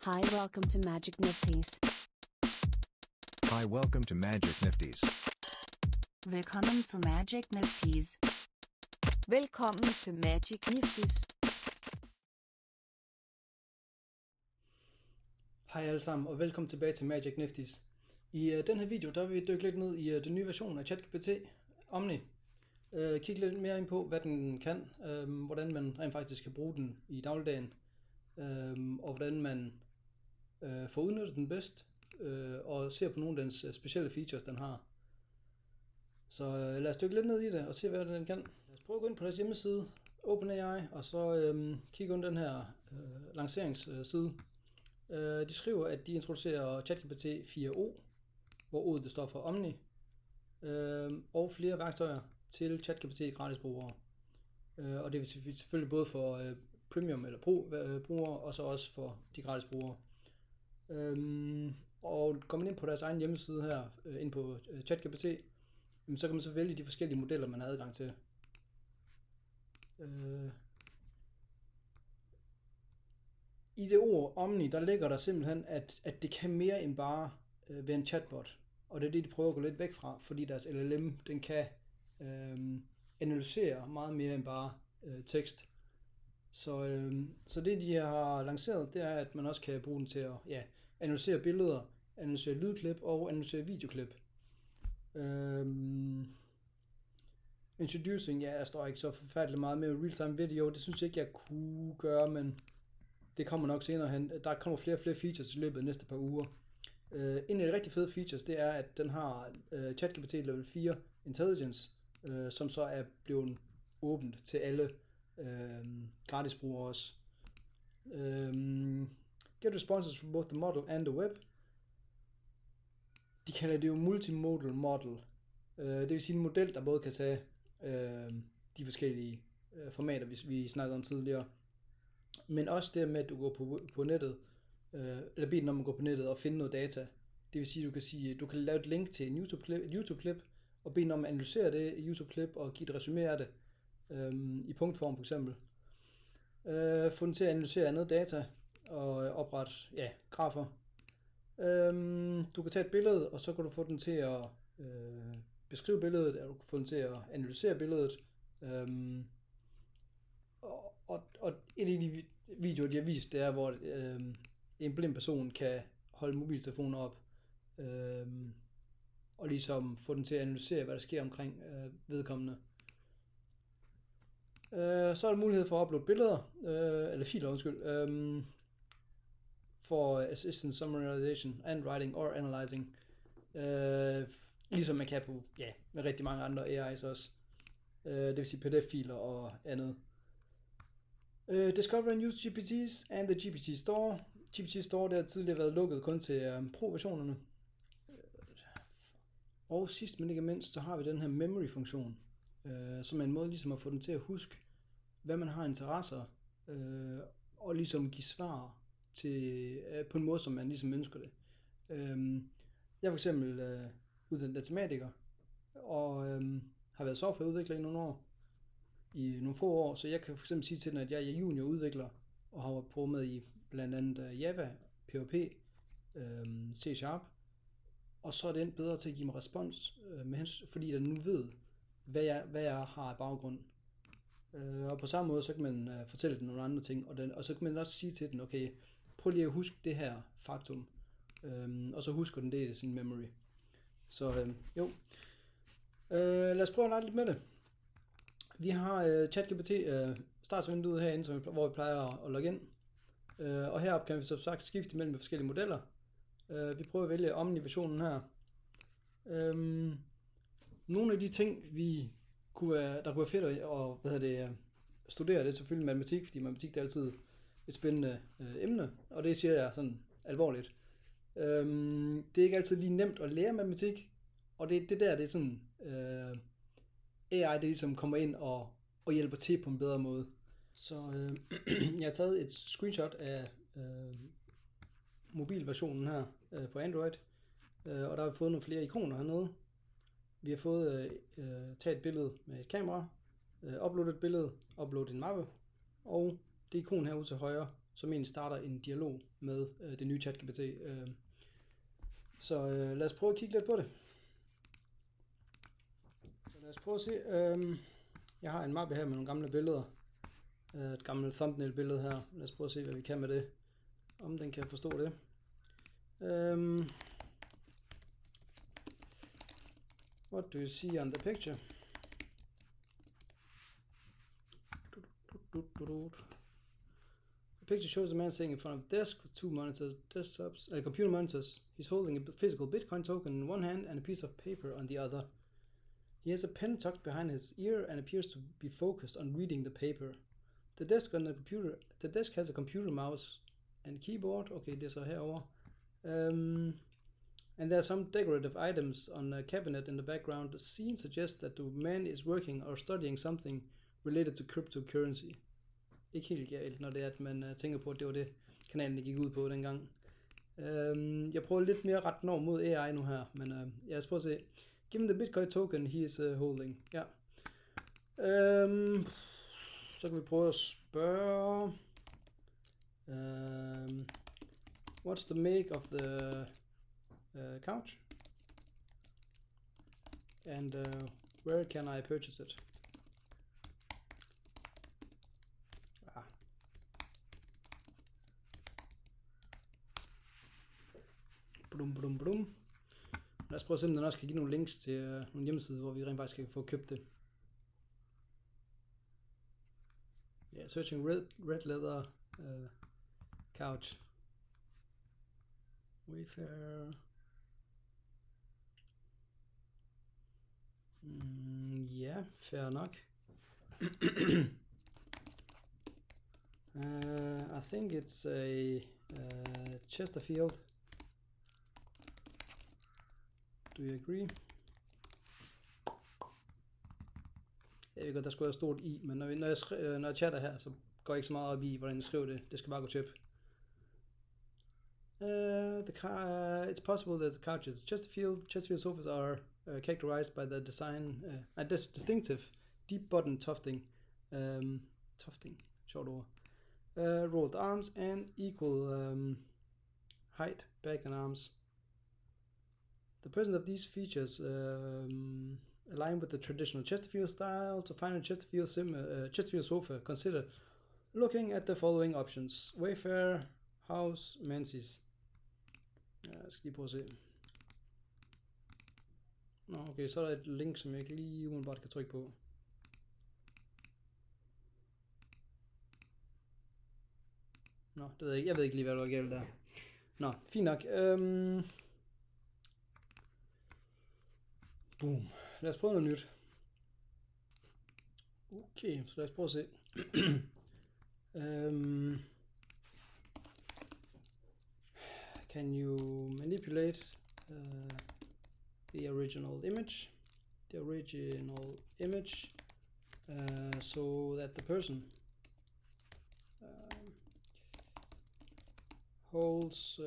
Hi, welcome to Magic Nifties. Hi, welcome to Magic Nifties. Velkommen til Magic Nifties. Velkommen til Magic Nifties. Hej alle sammen, og velkommen tilbage til Magic Nifties. I den her video, der vil vi dykke lidt ned i den nye version af ChatGPT, Omni. Kigge lidt mere ind på, hvad den kan, hvordan man rent faktisk kan bruge den i dagligdagen, og hvordan man får udnyttet den bedst, og ser på nogle af dens specielle features, den har. Så lad os dykke lidt ned i det og se, hvad den kan. Lad os prøve at gå ind på deres hjemmeside, OpenAI, og så kigge under den her lanceringsside. De skriver, at de introducerer ChatGPT 4o, hvor O'et det står for Omni, og flere værktøjer til ChatGPT gratis brugere. Og det vil selvfølgelig både for premium eller pro-brugere, og så også for de gratis brugere. Og går man ind på deres egen hjemmeside her, ind på ChatGPT, så kan man så vælge de forskellige modeller, man har adgang til. I det ord Omni, der ligger der simpelthen, at det kan mere end bare være en chatbot. Og det er det, de prøver at gå lidt væk fra, fordi deres LLM, den kan analysere meget mere end bare tekst. Så det, de har lanceret, det er, at man også kan bruge den til at analysere billeder, analysere lydklip og analysere videoklip. Introducing, der står ikke så forfærdeligt meget med real-time video. Det synes jeg ikke, jeg kunne gøre, men det kommer nok senere hen. Der kommer flere og flere features i løbet af næste par uger. En af de rigtig fede features, det er, at den har ChatGPT Level 4 Intelligence, som så er blevet åbent til alle gratis brugere også. Get responses from both the model and the web. De kalder det jo multimodal model. Det vil sige en model, der både kan tage de forskellige formater, vi snakkede om tidligere, men også det med, at du går på nettet, eller beder den om at gå på nettet og finde noget data. Det vil sige, du kan lave et link til en YouTube-klip, og bede den om at analysere det YouTube-klip og give et resumé af det, i punktform for eksempel. Få den til at analysere andet data og oprette grafer. Du kan tage et billede, og så kan du få den til at beskrive billedet, eller du kan få den til at analysere billedet. Og en af de videoer, de har vist, det er, hvor en blind person kan holde mobiltelefonen op, og ligesom få den til at analysere, hvad der sker omkring vedkommende. Så er der mulighed for at uploade billeder, eller filer, for assistant summarization and writing or analyzing, ligesom man kan på med rigtig mange andre AI's også, det vil sige PDF-filer og andet. Discover and use GPTs and the GPT Store. GPT Store, der har tidligere været lukket kun til pro-versionerne. Og sidst men ikke mindst, så har vi den her memory-funktion, som er en måde ligesom at få den til at huske, hvad man har interesser, og ligesom give svar til, på en måde, som man ligesom ønsker det. Jeg er for eksempel uddannet datamatiker, og har været softwareudvikler i nogle år, i nogle få år, så jeg kan for eksempel sige til den, at jeg er juniorudvikler, og har programmet i blandt andet Java, PHP, C#, og så er den bedre til at give mig respons, fordi den nu ved, hvad jeg har af baggrund. Og på samme måde, så kan man fortælle den nogle andre ting, og så kan man også sige til den, okay, prøv lige at huske det her faktum, og så husker den det i sin memory. Så lad os prøve at lege lidt med det. Vi har ChatGPT startsvinduet herinde, hvor vi plejer at logge ind. Og heroppe kan vi som sagt skifte mellem forskellige modeller. Vi prøver at vælge Omni-versionen her. Nogle af de ting, der kunne være fedt at studere, det er selvfølgelig matematik, fordi matematik det er altid et spændende emne, og det siger jeg sådan alvorligt. Det er ikke altid lige nemt at lære matematik, og det er sådan, AI det ligesom kommer ind og hjælper til på en bedre måde. Så jeg har taget et screenshot af mobilversionen her på Android, og der har vi fået nogle flere ikoner hernede. Vi har fået taget et billede med et kamera, uploadet et billede, uploadet en mappe, og det ikon herude til højre, som egentlig starter en dialog med det nye ChatGPT. Så lad os prøve at kigge lidt på det. Så lad os prøve at se. Jeg har en mappe her med nogle gamle billeder. Et gammelt thumbnail billede her. Lad os prøve at se, hvad vi kan med det. Om den kan forstå det. What do you see on the picture? The picture shows a man sitting in front of a desk with two computer monitors. He's holding a physical Bitcoin token in one hand and a piece of paper on the other. He has a pen tucked behind his ear and appears to be focused on reading the paper. The desk has a computer mouse and keyboard. Okay, det er så herovre. And there are some decorative items on a cabinet in the background. The scene suggests that the man is working or studying something related to cryptocurrency. Ikke helt galt, når det er, at man tænker på, at det var det, kanalen gik ud på dengang. Jeg prøver lidt mere ret over mod AI nu her, men lad os prøve at se. Given the Bitcoin token he is holding. Ja. Så kan vi prøve at spørge. What's the make of the couch? And where can I purchase it? Blum. Lad os prøve at se, om den også kan give nogle links til nogle hjemmesider, hvor vi rent faktisk kan få købt det. Ja, yeah, searching red leather couch. Wayfair. Ja, fair nok. I think it's a Chesterfield. Do you agree? Jeg ved godt, der skulle være stort i, men når jeg chatter her, så går jeg ikke så meget op i, hvordan jeg skriver det. Det skal bare gå tjep. It's possible that the couch is Chesterfield. Chesterfield sofas are characterized by the distinctive deep button tufting. Short ord. Rolled arms and equal height, back and arms. The presence of these features align with the traditional Chesterfield style. To find a Chesterfield sofa, consider looking at the following options: Wayfair, House, Menzies. Ja, jeg skal lige prøve at se. Nå, okay, så er der et link, som jeg ikke lige umiddelbart kan trykke på. Nå, det ved jeg ikke. Jeg ved ikke lige, hvad der var galt der. Nå, fint nok. Boom. Lad os prøve noget nyt. Okay, så lad os prøve at se. Can you manipulate the original image? So that the person holds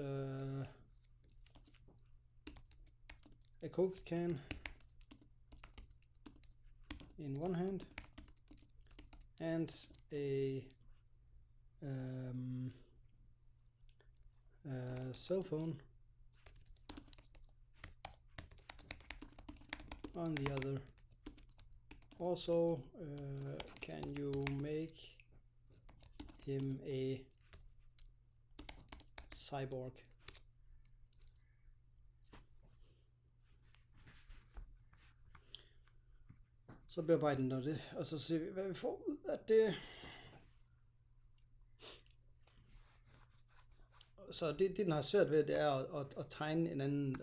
a Coke can in one hand and a cell phone on the other. Also, can you make him a cyborg? Så bearbejder den det, og så ser vi, hvad vi får ud af det. Så det den har svært ved, det er at tegne en anden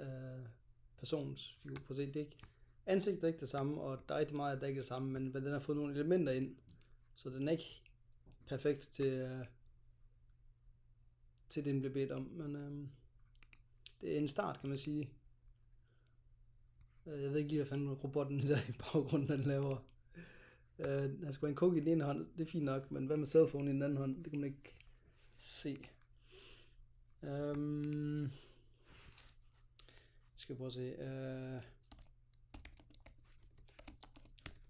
persons figur på det. Det er ikke, ansigtet er ikke det samme, og der er rigtig meget, der ikke er det samme, men den har fået nogle elementer ind, så den er ikke perfekt til det, den bliver bedt om. Men det er en start, kan man sige. Jeg ved ikke lige, hvad fanden robotten der i baggrunden den laver. Der skal være en coke i den ene hånd, det er fint nok, men hvad med cellphone i den anden hånd, det kan man ikke se. Skal jeg prøve at se.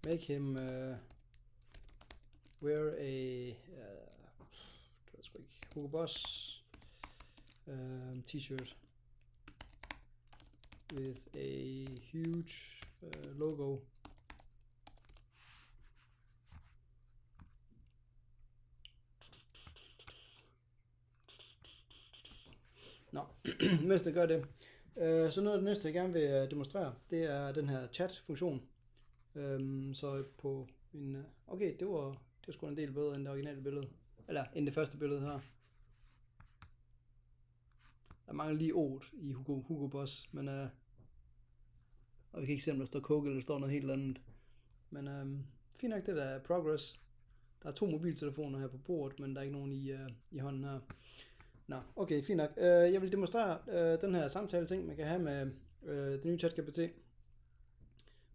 Make him wear a Hugo Boss t-shirt with a huge logo. Nå, mens det gør det. Så noget af det næste, jeg gerne vil demonstrere, det er den her chat-funktion. Så på min... Okay, det var sgu en del bedre end det originale billede. Eller end det første billede her. Der mangler lige ord i Hugo Boss, men... og vi kan ikke se, om der står Coke, eller der står noget helt andet. Men fint nok, det der er progress. Der er 2 mobiltelefoner her på bordet, men der er ikke nogen i hånden her. Nå, okay, fint nok. Jeg vil demonstrere den her samtale ting, man kan have med det nye ChatGPT.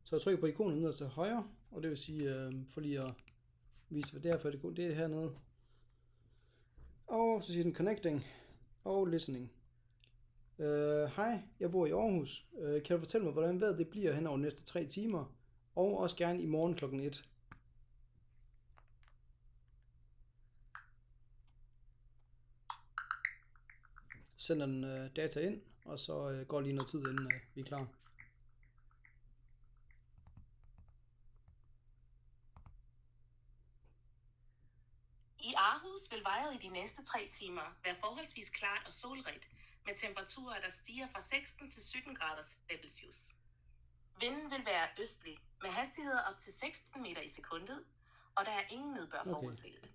Så jeg trykker på ikonet ned til højre, og det vil sige, for lige at vise, hvad det er for det er hernede. Og så siger den connecting og listening. Hej, jeg bor i Aarhus. Kan du fortælle mig, hvordan vejret det bliver hen over de næste 3 timer? Og også gerne i morgen klokken 1. Sender den data ind, og så går lige noget tid, inden vi er klar. I Aarhus vil vejret i de næste 3 timer være forholdsvis klart og solrigt, med temperaturer, der stiger fra 16 til 17 grader Celsius. Vinden vil være østlig, med hastigheder op til 16 meter i sekundet, og der er ingen nedbør forudset.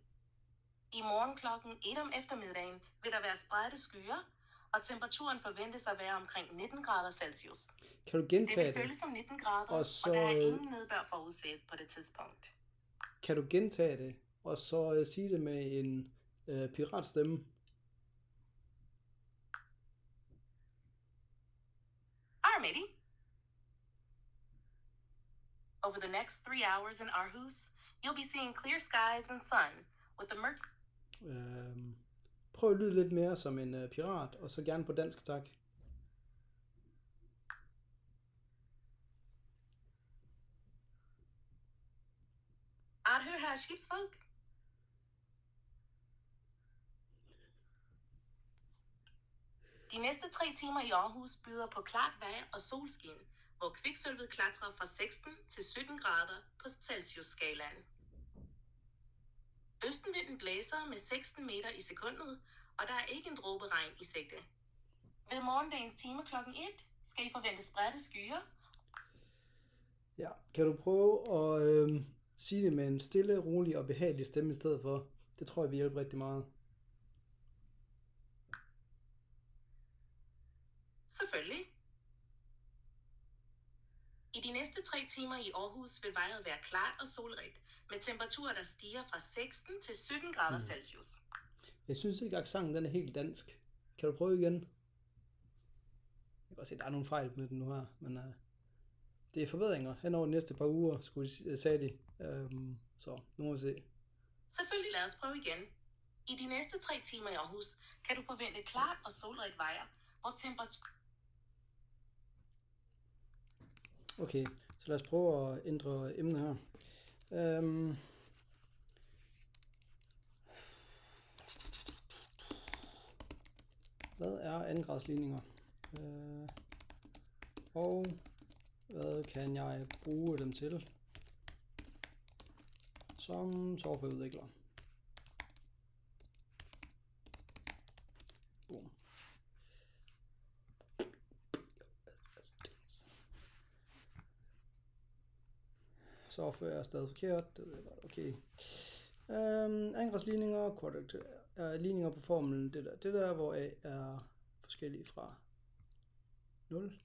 I morgen klokken 1 om eftermiddagen vil der være spredte skyer, og temperaturen forventes at være omkring 19 grader Celsius. Kan du gentage det? vil føles som 19 grader, og så... og der er ingen nedbør forudset på det tidspunkt. Kan du gentage det, og så sige det med en piratstemme? Matey. Over the next 3 hours in Aarhus, you'll be seeing clear skies and sun, with the prøv at lyde lidt mere som en pirat, og så gerne på dansk, tak. Arthur her skibsfolk. De næste 3 timer i Aarhus byder på klart vejr og solskin, hvor kviksølvet klatrer fra 16 til 17 grader på Celsius-skalaen. Østenvinden blæser med 16 meter i sekundet, og der er ikke en dråbe regn i sigte. Ved morgendagens time klokken 1 skal I forvente spredte skyer. Ja, kan du prøve at sige det med en stille, rolig og behagelig stemme i stedet for? Det tror jeg vil hjælpe rigtig meget. Selvfølgelig. I de næste 3 timer i Aarhus vil vejret være klart og solrigt, med temperaturer, der stiger fra 16 til 17 grader Celsius. Jeg synes ikke, at accenten den er helt dansk. Kan du prøve igen? Jeg kan godt se, at der er nogle fejl med den nu her, men det er forbedringer hen over de næste par uger, sagde de. Så nu må vi se. Selvfølgelig, lad os prøve igen. I de næste 3 timer i Aarhus kan du forvente klart og solrigt vejr, hvor temperatur... Okay, så lad os prøve at ændre emnet her. Hvad er andengradsligninger? Og hvad kan jeg bruge dem til som softwareudvikler? Boom. Software er stadig forkert, det ved jeg godt, okay. Andengradsligninger, ligninger på formlen, det der, hvor A er forskellige fra 0.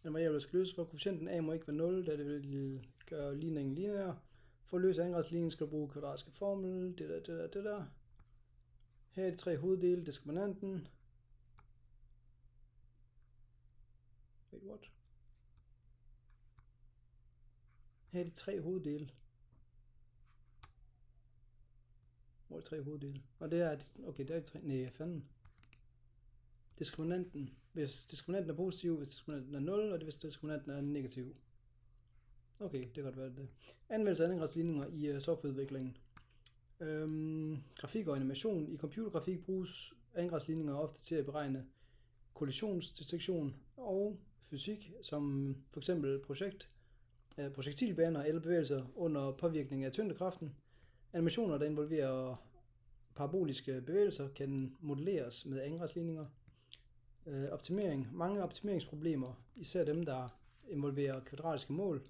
Den variable skal løses, for koefficienten A må ikke være 0, da det vil gøre ligningen lineær. For at løse andengradsligningen skal du bruge kvadratiske formel, det der. Her er de 3 hoveddele, diskriminanten. Wait, what? Her er de 3 hoveddele. Hvor er de 3 hoveddele? Og det er, okay, det er de 3, nej, fanden. Diskriminanten. Hvis diskriminanten er positiv, hvis diskriminanten er 0, og hvis diskriminanten er negativ. Okay, det kan godt være det. Anvendelse af andengradsligninger i softwareudviklingen. Grafik og animation. I computergrafik bruges andengradsligninger ofte til at beregne kollisionsdetektion og fysik, som for eksempel projektilbaner eller bevægelser under påvirkning af tyngdekraften. Animationer, der involverer paraboliske bevægelser, kan modelleres med andengradsligninger. Optimering. Mange optimeringsproblemer, især dem, der involverer kvadratiske mål,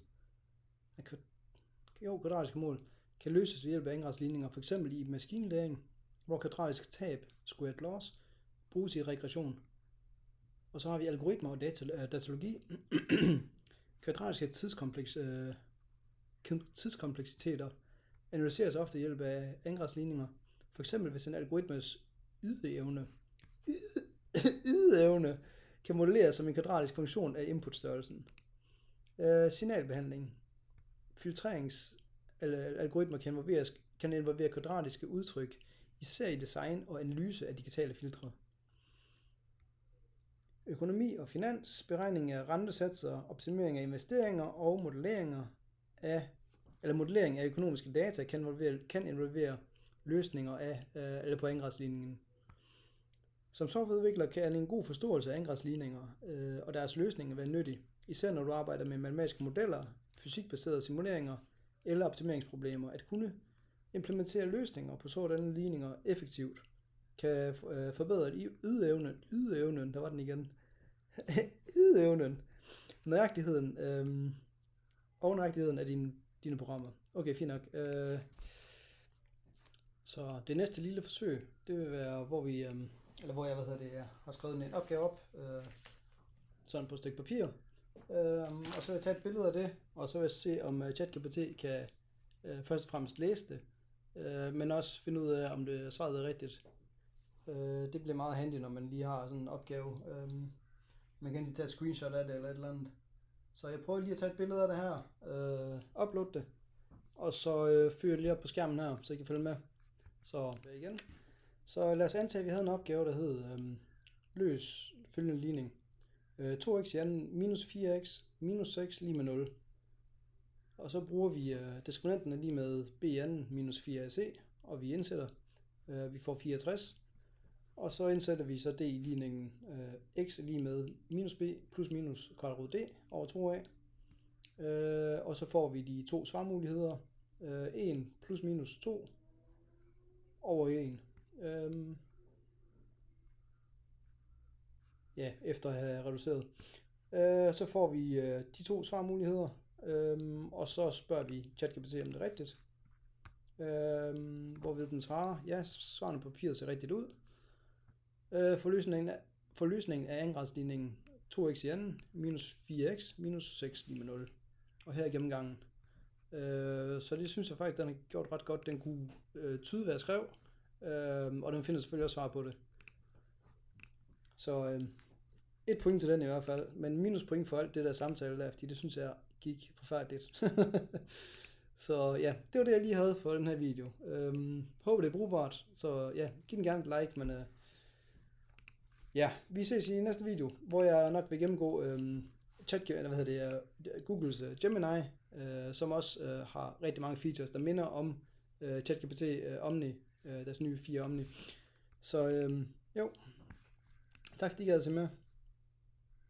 kan løses ved hjælp af andengradsligninger, f.eks. i maskinlæring, hvor kvadratisk tab, squared loss, bruges i regression. Og så har vi algoritmer og datalogi. Kvadratiske tidskompleksiteter analyseres ofte ved hjælp af andengradsligninger. For eksempel hvis en algoritmes ydeevne kan modelleres som en kvadratisk funktion af inputstørrelsen. Signalbehandling. Algoritmer kan involvere kvadratiske udtryk, især i design og analyse af digitale filtre. Økonomi og finans, beregning af rentesatser, optimering af investeringer og modellering af økonomiske data kan involvere løsninger på andengradsligningen. Som softwareudvikler kan en god forståelse af andengradsligninger og deres løsninger være nyttig, især når du arbejder med matematiske modeller, fysikbaserede simuleringer eller optimeringsproblemer. At kunne implementere løsninger på sådanne ligninger effektivt kan forbedre ydeevnen, der var den igen, ydeevnen, nøjagtigheden af dine programmer. Okay, fint nok. Så det næste lille forsøg, det vil være, hvor jeg har skrevet en opgave op, sådan på et stykke papir, og så vil jeg tage et billede af det, og så vil jeg se, om ChatGPT kan først og fremmest læse det, men også finde ud af, om det svaret er rigtigt. Det bliver meget handy, når man lige har sådan en opgave. Man kan lige tage et screenshot af det eller et eller andet. Så jeg prøver lige at tage et billede af det her, uploade det, og så fyre det lige op på skærmen her, så I kan følge med. Så igen. Så lad os antage, at vi havde en opgave, der hed løs følgende ligning. 2x i anden minus 4x minus 6 lige med 0. Og så bruger vi diskrimineanten er lige med b i anden minus 4ac, og vi indsætter. Vi får 64. Og så indsætter vi så d i ligningen x er lige med minus b plus minus kvadrat d over 2a. Og så får vi de to svarmuligheder. 1 plus minus 2 over 1. Efter at have reduceret. Så får vi de to svarmuligheder, og så spørger vi ChatGPT, om det er rigtigt. Hvorved den svarer, ja, svarene på papiret ser rigtigt ud. For løsningen af andengradsligningen 2x i anden minus 4x minus 6 lige med 0. Og her er gennemgangen. Så det synes jeg faktisk, den har gjort ret godt. Den kunne tyde, hvad jeg skrev, og den finder selvfølgelig også svar på det. Så 1 point til den i hvert fald, men minus point for alt det der samtale der, fordi det synes jeg gik forfærdeligt. Så ja, det var det jeg lige havde for den her video. Håber det er brugbart, så ja, giv den gerne et like, men ja, vi ses i næste video, hvor jeg nok vil gennemgå Googles Gemini, som også har rigtig mange features, der minder om ChatGPT Omni, deres nye 4 Omni. Så jo, tak fordi I gad til med.